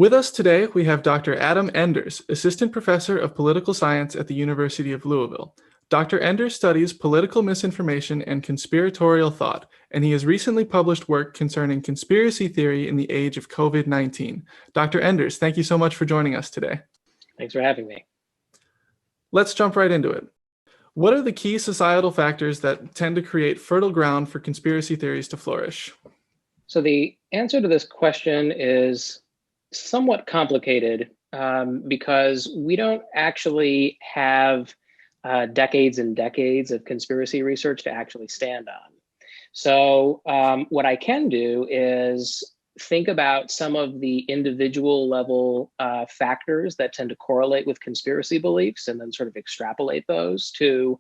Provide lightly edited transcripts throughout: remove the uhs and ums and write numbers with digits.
With us today, we have Dr. Adam Enders, Assistant Professor of Political Science at the University of Louisville. Dr. Enders studies political misinformation and conspiratorial thought, and he has recently published work concerning conspiracy theory in the age of COVID-19. Dr. Enders, thank you so much for joining us today. Thanks for having me. Let's jump right into it. What are the key societal factors that tend to create fertile ground for conspiracy theories to flourish? So the answer to this question is somewhat complicated because we don't actually have decades and decades of conspiracy research to actually stand on. So what I can do is think about some of the individual level factors that tend to correlate with conspiracy beliefs and then sort of extrapolate those to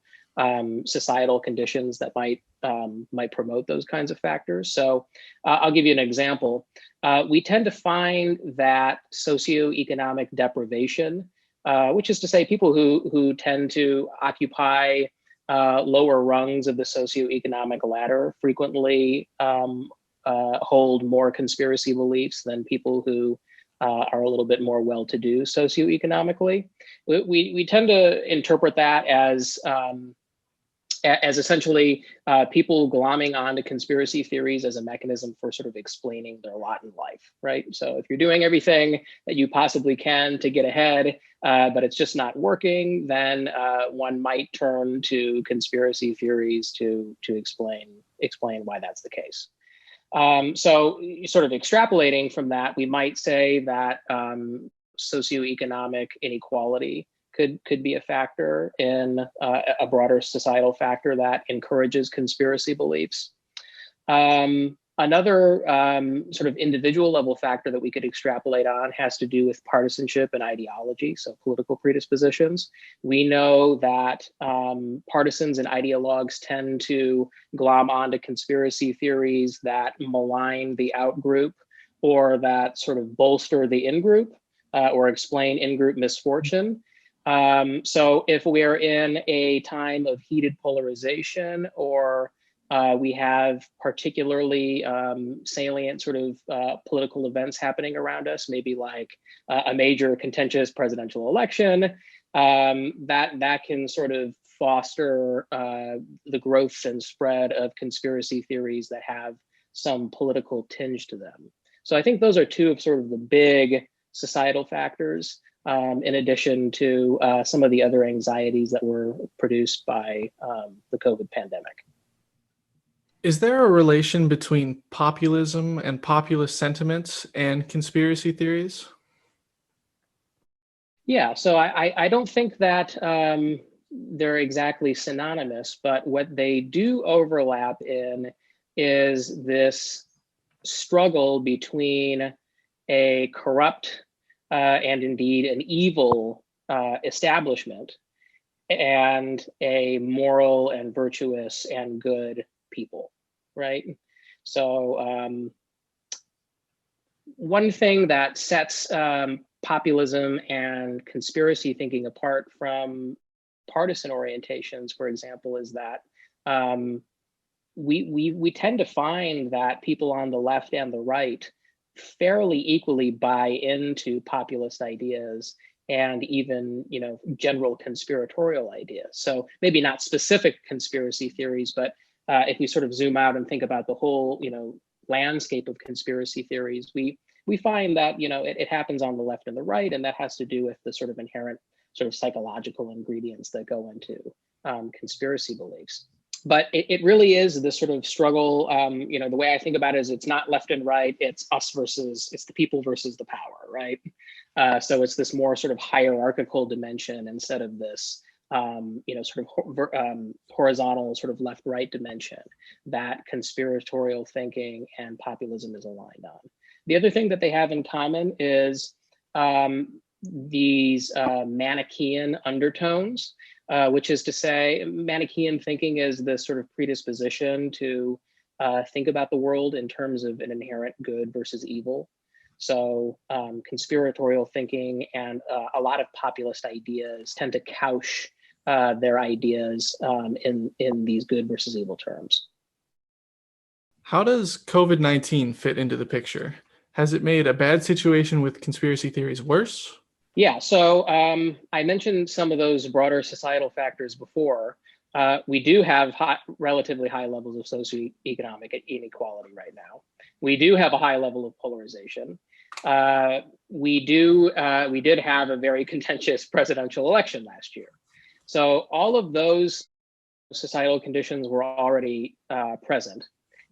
societal conditions that might promote those kinds of factors. So I'll give you an example. We tend to find that socioeconomic deprivation, which is to say people who tend to occupy lower rungs of the socioeconomic ladder frequently hold more conspiracy beliefs than people who are a little bit more well-to-do socioeconomically. We tend to interpret that as essentially people glomming onto conspiracy theories as a mechanism for sort of explaining their lot in life, right? So if you're doing everything that you possibly can to get ahead, but it's just not working, then one might turn to conspiracy theories to explain why that's the case. So sort of extrapolating from that, we might say that socioeconomic inequality could be a factor in a broader societal factor that encourages conspiracy beliefs. Another sort of individual level factor that we could extrapolate on has to do with partisanship and ideology, so political predispositions. We know that partisans and ideologues tend to glom onto conspiracy theories that malign the out-group or that sort of bolster the in-group or explain in-group misfortune. So if we're in a time of heated polarization or we have particularly salient sort of political events happening around us, maybe like a major contentious presidential election, that can sort of foster the growth and spread of conspiracy theories that have some political tinge to them. So I think those are two of sort of the big societal factors, in addition to some of the other anxieties that were produced by the COVID pandemic. Is there a relation between populism and populist sentiments and conspiracy theories? Yeah, so I don't think that they're exactly synonymous, but what they do overlap in is this struggle between a corrupt and indeed an evil establishment and a moral and virtuous and good people, right? So one thing that sets populism and conspiracy thinking apart from partisan orientations, for example, is that we tend to find that people on the left and the right fairly equally buy into populist ideas and even, general conspiratorial ideas. So maybe not specific conspiracy theories, but if we sort of zoom out and think about the whole, landscape of conspiracy theories, we find that, it happens on the left and the right, and that has to do with the sort of inherent sort of psychological ingredients that go into conspiracy beliefs. But it really is this sort of struggle. The way I think about it is it's not left and right, it's the people versus the power, right? So it's this more sort of hierarchical dimension instead of this, sort of horizontal sort of left-right dimension that conspiratorial thinking and populism is aligned on. The other thing that they have in common is these Manichaean undertones, which is to say Manichaean thinking is this sort of predisposition to think about the world in terms of an inherent good versus evil. So conspiratorial thinking and a lot of populist ideas tend to couch their ideas in these good versus evil terms. How does COVID-19 fit into the picture? Has it made a bad situation with conspiracy theories worse? Yeah, so I mentioned some of those broader societal factors before. We do have relatively high levels of socioeconomic inequality right now. We do have a high level of polarization. We did have a very contentious presidential election last year. So all of those societal conditions were already present.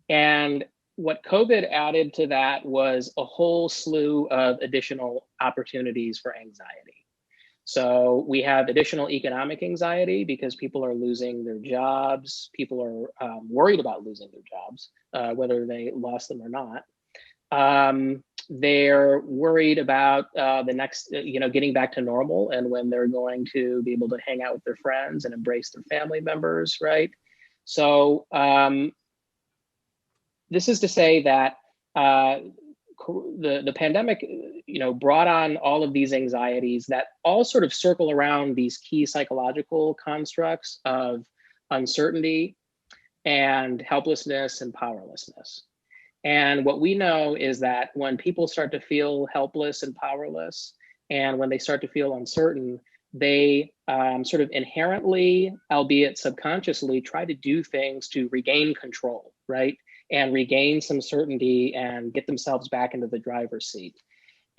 And what COVID added to that was a whole slew of additional opportunities for anxiety. So we have additional economic anxiety because people are losing their jobs. People are worried about losing their jobs, whether they lost them or not. They're worried about the next, getting back to normal and when they're going to be able to hang out with their friends and embrace their family members, right? So this is to say that the pandemic, brought on all of these anxieties that all sort of circle around these key psychological constructs of uncertainty and helplessness and powerlessness. And what we know is that when people start to feel helpless and powerless, and when they start to feel uncertain, they sort of inherently, albeit subconsciously, try to do things to regain control, right? And regain some certainty and get themselves back into the driver's seat.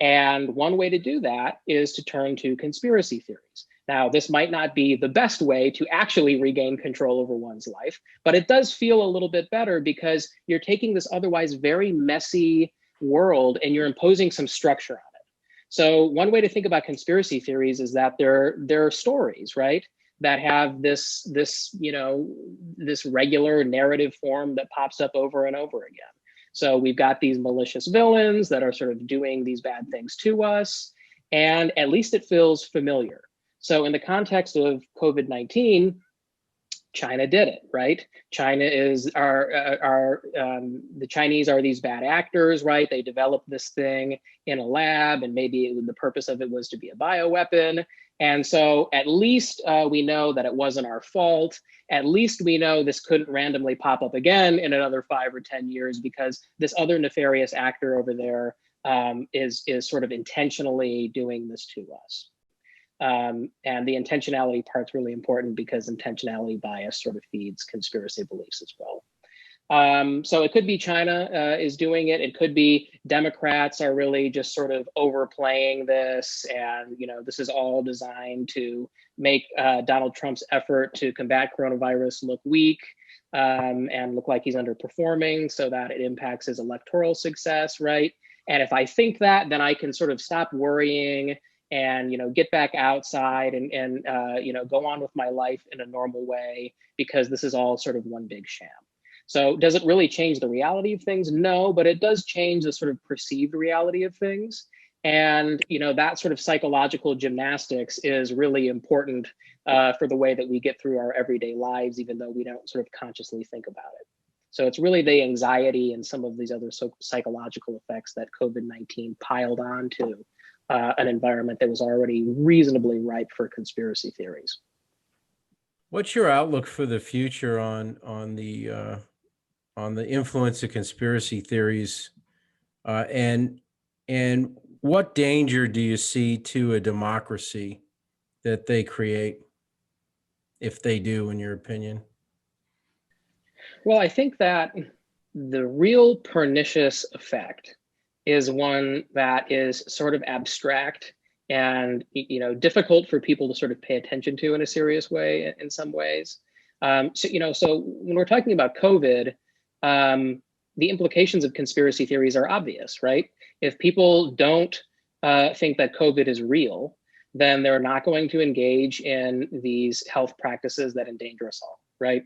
And one way to do that is to turn to conspiracy theories. Now, this might not be the best way to actually regain control over one's life, but it does feel a little bit better because you're taking this otherwise very messy world and you're imposing some structure on it. So one way to think about conspiracy theories is that they're stories, right? That have this regular narrative form that pops up over and over again. So we've got these malicious villains that are sort of doing these bad things to us, and at least it feels familiar. So in the context of COVID-19, China did it, right? China is the Chinese are these bad actors, right? They developed this thing in a lab, and maybe the purpose of it was to be a bioweapon. And so at least we know that it wasn't our fault. At least we know this couldn't randomly pop up again in another 5 or 10 years because this other nefarious actor over there is sort of intentionally doing this to us. And the intentionality part's really important because intentionality bias sort of feeds conspiracy beliefs as well. So it could be China is doing it. It could be Democrats are really just sort of overplaying this. And, this is all designed to make Donald Trump's effort to combat coronavirus look weak and look like he's underperforming so that it impacts his electoral success, right? And if I think that, then I can sort of stop worrying and get back outside and go on with my life in a normal way because this is all sort of one big sham. So does it really change the reality of things? No, but it does change the sort of perceived reality of things. And that sort of psychological gymnastics is really important for the way that we get through our everyday lives, even though we don't sort of consciously think about it. So it's really the anxiety and some of these other psychological effects that COVID-19 piled on to an environment that was already reasonably ripe for conspiracy theories. What's your outlook for the future on the influence of conspiracy theories, and what danger do you see to a democracy that they create, if they do, in your opinion? Well, I think that the real pernicious effect is one that is sort of abstract and difficult for people to sort of pay attention to in a serious way in some ways. So when we're talking about COVID, the implications of conspiracy theories are obvious, right? If people don't think that COVID is real, then they're not going to engage in these health practices that endanger us all, right?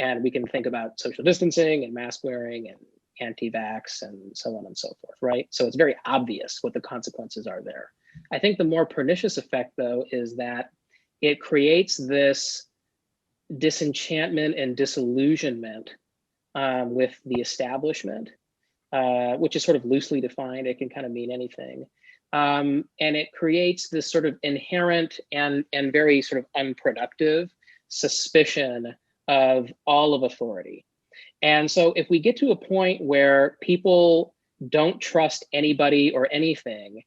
And we can think about social distancing and mask wearing and anti-vax and so on and so forth, right? So it's very obvious what the consequences are there. I think the more pernicious effect, though, is that it creates this disenchantment and disillusionment with the establishment, which is sort of loosely defined. It can kind of mean anything. And it creates this sort of inherent and very sort of unproductive suspicion of all of authority. And so if we get to a point where people don't trust anybody or anything,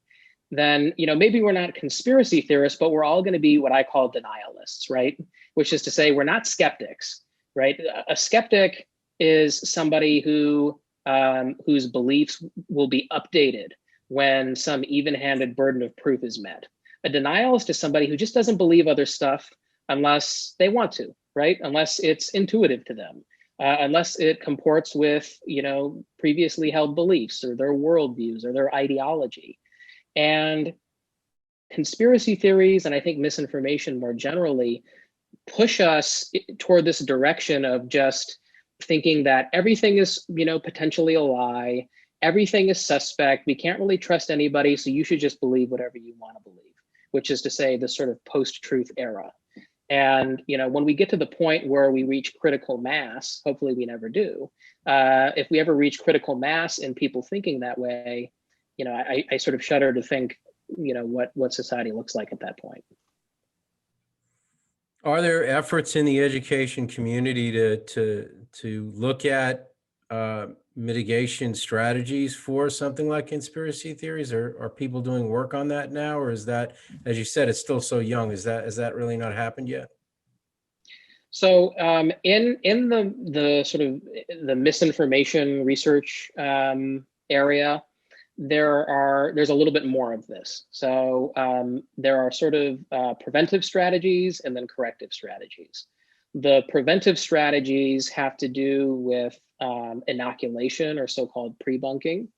then, maybe we're not conspiracy theorists, but we're all going to be what I call denialists, right? Which is to say, we're not skeptics, right? A skeptic is somebody whose beliefs will be updated when some even-handed burden of proof is met. A denialist is somebody who just doesn't believe other stuff unless they want to, right? Unless it's intuitive to them, unless it comports with, previously held beliefs or their worldviews or their ideology. And conspiracy theories, and I think misinformation more generally, push us toward this direction of just thinking that everything is, potentially a lie, everything is suspect, we can't really trust anybody, so you should just believe whatever you want to believe, which is to say the sort of post-truth era. And, when we get to the point where we reach critical mass, hopefully we never do, if we ever reach critical mass in people thinking that way, I sort of shudder to think, what society looks like at that point. Are there efforts in the education community to look at mitigation strategies for something like conspiracy theories? Are people doing work on that now, or is that, as you said, it's still so young? Is that really not happened yet? So in the sort of the misinformation research area, there's a little bit more of this. So there are sort of preventive strategies and then corrective strategies. The preventive strategies have to do with inoculation or so-called pre-bunking.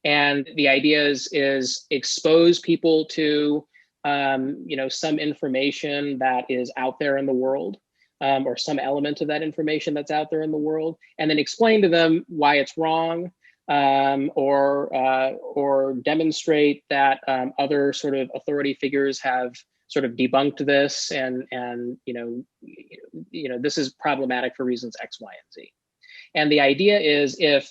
And the idea is expose people to some information that is out there in the world, or some element of that information that's out there in the world, and then explain to them why it's wrong, or demonstrate that other sort of authority figures have sort of debunked this, and this is problematic for reasons X, Y, and Z. And the idea is, if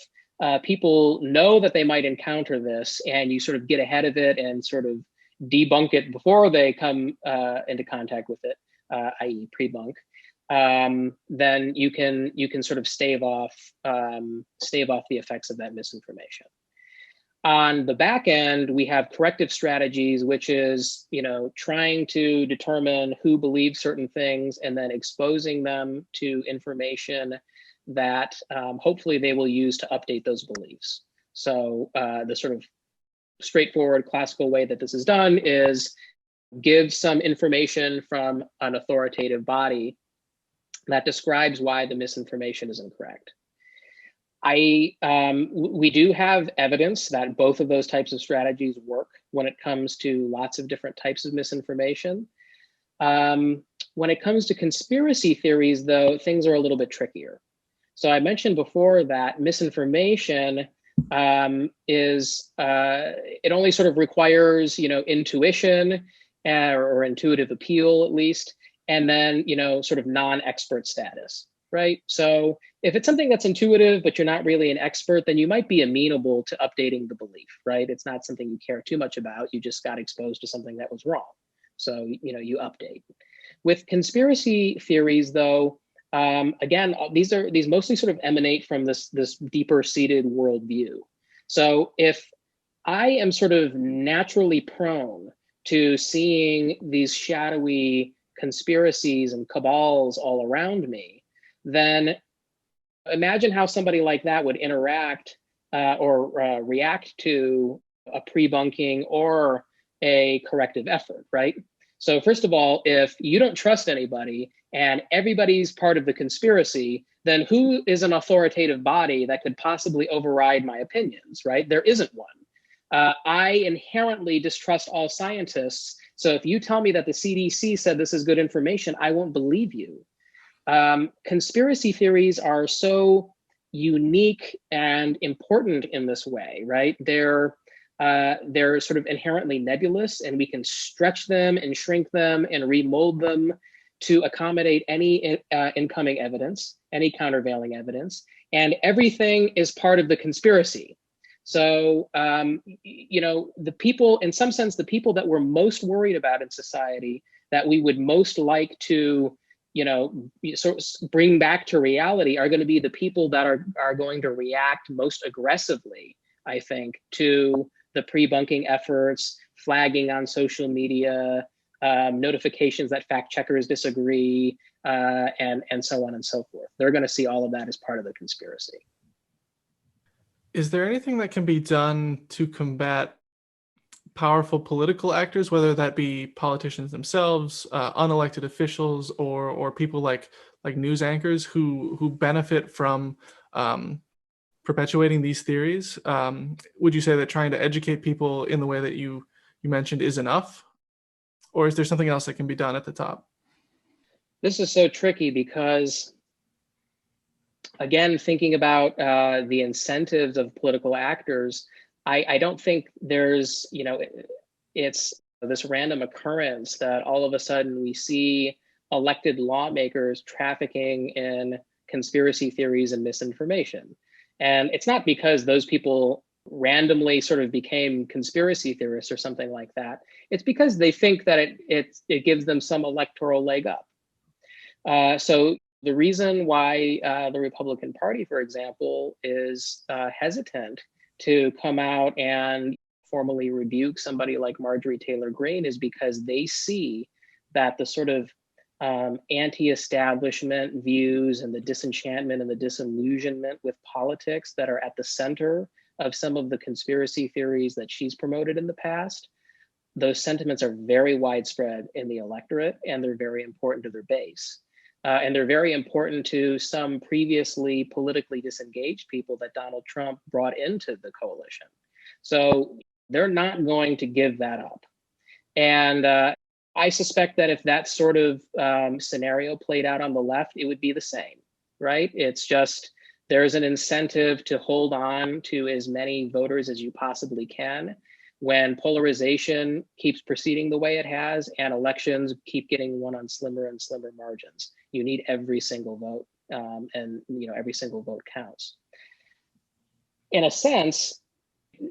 people know that they might encounter this, and you sort of get ahead of it and sort of debunk it before they come into contact with it, i.e., pre-bunk, then you can sort of stave off the effects of that misinformation. On the back end, we have corrective strategies, which is trying to determine who believes certain things and then exposing them to information that hopefully they will use to update those beliefs. So the sort of straightforward classical way that this is done is give some information from an authoritative body that describes why the misinformation is incorrect. We do have evidence that both of those types of strategies work when it comes to lots of different types of misinformation. When it comes to conspiracy theories, though, things are a little bit trickier. So I mentioned before that misinformation it only sort of requires, intuition or intuitive appeal, at least, and then, sort of non-expert status, right? So if it's something that's intuitive, but you're not really an expert, then you might be amenable to updating the belief, right? It's not something you care too much about. You just got exposed to something that was wrong. So, you update. With conspiracy theories, though, again, these mostly sort of emanate from this deeper seated worldview. So if I am sort of naturally prone to seeing these shadowy conspiracies and cabals all around me, then imagine how somebody like that would interact or react to a pre-bunking or a corrective effort, right? So first of all, if you don't trust anybody and everybody's part of the conspiracy, then who is an authoritative body that could possibly override my opinions, right? There isn't one. I inherently distrust all scientists. So if you tell me that the CDC said this is good information, I won't believe you. Conspiracy theories are so unique and important in this way, right? They're sort of inherently nebulous, and we can stretch them and shrink them and remold them to accommodate any incoming evidence, any countervailing evidence, and everything is part of the conspiracy. So, the people, in some sense, the people that we're most worried about in society, that we would most like to, sort of bring back to reality, are going to be the people that are going to react most aggressively I think, to the pre-bunking efforts, flagging on social media, notifications that fact checkers disagree, and so on and so forth. They're going to see all of that as part of the conspiracy. Is there anything that can be done to combat powerful political actors, whether that be politicians themselves, unelected officials, or people like news anchors who benefit from perpetuating these theories? Would you say that trying to educate people in the way that you mentioned is enough, or is there something else that can be done at the top? This is so tricky because, again, thinking about the incentives of political actors, I don't think there's, it's this random occurrence that all of a sudden we see elected lawmakers trafficking in conspiracy theories and misinformation. And it's not because those people randomly sort of became conspiracy theorists or something like that. It's because they think that it gives them some electoral leg up. So the reason why the Republican Party, for example, is hesitant to come out and formally rebuke somebody like Marjorie Taylor Greene is because they see that the sort of anti-establishment views and the disenchantment and the disillusionment with politics that are at the center of some of the conspiracy theories that she's promoted in the past, those sentiments are very widespread in the electorate, and they're very important to their base. And they're very important to some previously politically disengaged people that Donald Trump brought into the coalition. So they're not going to give that up. And I suspect that if that sort of scenario played out on the left, it would be the same, right? It's just there's an incentive to hold on to as many voters as you possibly can when polarization keeps proceeding the way it has and elections keep getting won on slimmer and slimmer margins. You need every single vote, and every single vote counts. In a sense,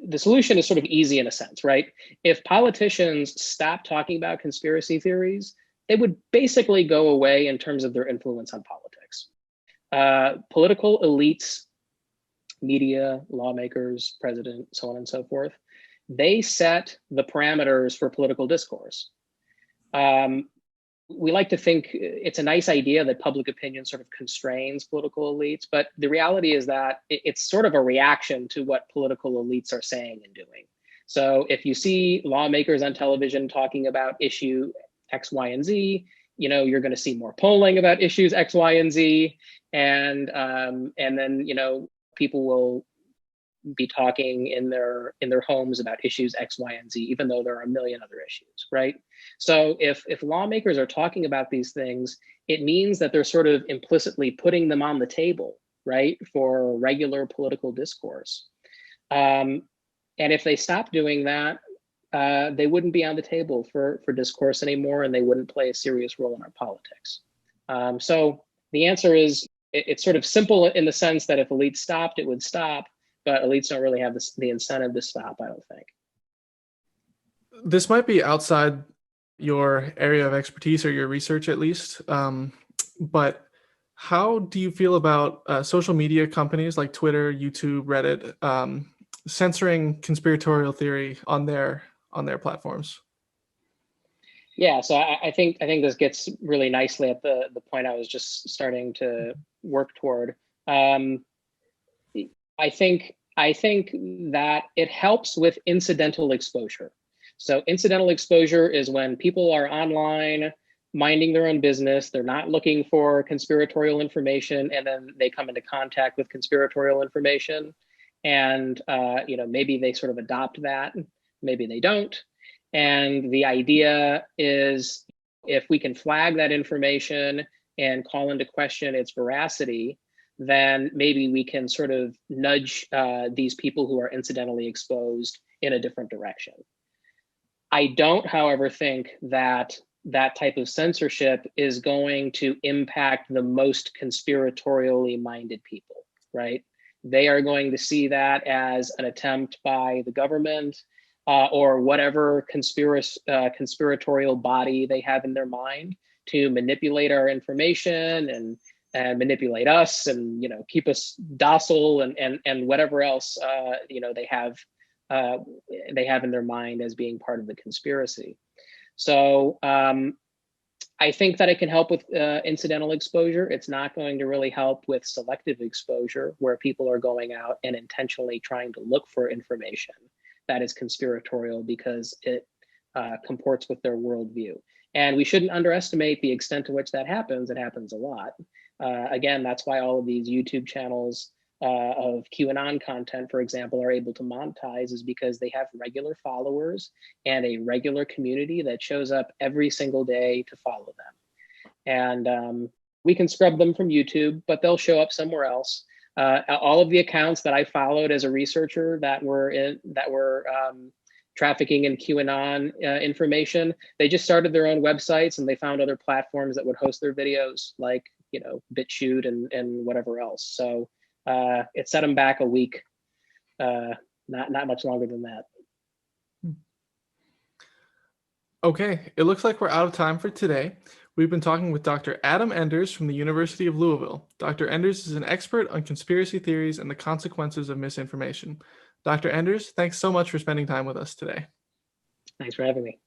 the solution is sort of easy in a sense, right? If politicians stop talking about conspiracy theories, they would basically go away in terms of their influence on politics. Political elites, media, lawmakers, president, so on and so forth, they set the parameters for political discourse. We like to think it's a nice idea that public opinion sort of constrains political elites, but the reality is that it's sort of a reaction to what political elites are saying and doing. So if you see lawmakers on television talking about issue X, Y, and Z, you're going to see more polling about issues X, Y, and Z, and then people will be talking in their homes about issues X, Y, and Z, even though there are a million other issues, right? So if lawmakers are talking about these things, it means that they're sort of implicitly putting them on the table, right, for regular political discourse. And if they stop doing that, they wouldn't be on the table for discourse anymore, and they wouldn't play a serious role in our politics. So the answer is, it's sort of simple in the sense that if elites stopped, it would stop. But elites don't really have the incentive to stop, I don't think. This might be outside your area of expertise or your research, at least. But how do you feel about social media companies like Twitter, YouTube, Reddit censoring conspiratorial theory on their platforms? Yeah, so I think this gets really nicely at the point I was just starting to work toward. I think that it helps with incidental exposure. So incidental exposure is when people are online minding their own business, they're not looking for conspiratorial information, and then they come into contact with conspiratorial information, and maybe they sort of adopt that, maybe they don't. And the idea is, if we can flag that information and call into question its veracity, then maybe we can sort of nudge these people who are incidentally exposed in a different direction. I don't, however, think that that type of censorship is going to impact the most conspiratorially minded people, right? They are going to see that as an attempt by the government or whatever conspiratorial body they have in their mind to manipulate our information and manipulate us, and keep us docile, and whatever else they have in their mind as being part of the conspiracy. So I think that it can help with incidental exposure. It's not going to really help with selective exposure, where people are going out and intentionally trying to look for information that is conspiratorial because it comports with their worldview. And we shouldn't underestimate the extent to which that happens. It happens a lot. Again, that's why all of these YouTube channels of QAnon content, for example, are able to monetize, is because they have regular followers and a regular community that shows up every single day to follow them. And we can scrub them from YouTube, but they'll show up somewhere else. All of the accounts that I followed as a researcher that were trafficking in QAnon information, they just started their own websites, and they found other platforms that would host their videos, like BitChute and whatever else. So it set them back a week, not much longer than that. Okay, it looks like we're out of time for today. We've been talking with Dr. Adam Enders from the University of Louisville. Dr. Enders is an expert on conspiracy theories and the consequences of misinformation. Dr. Enders, thanks so much for spending time with us today. Thanks for having me.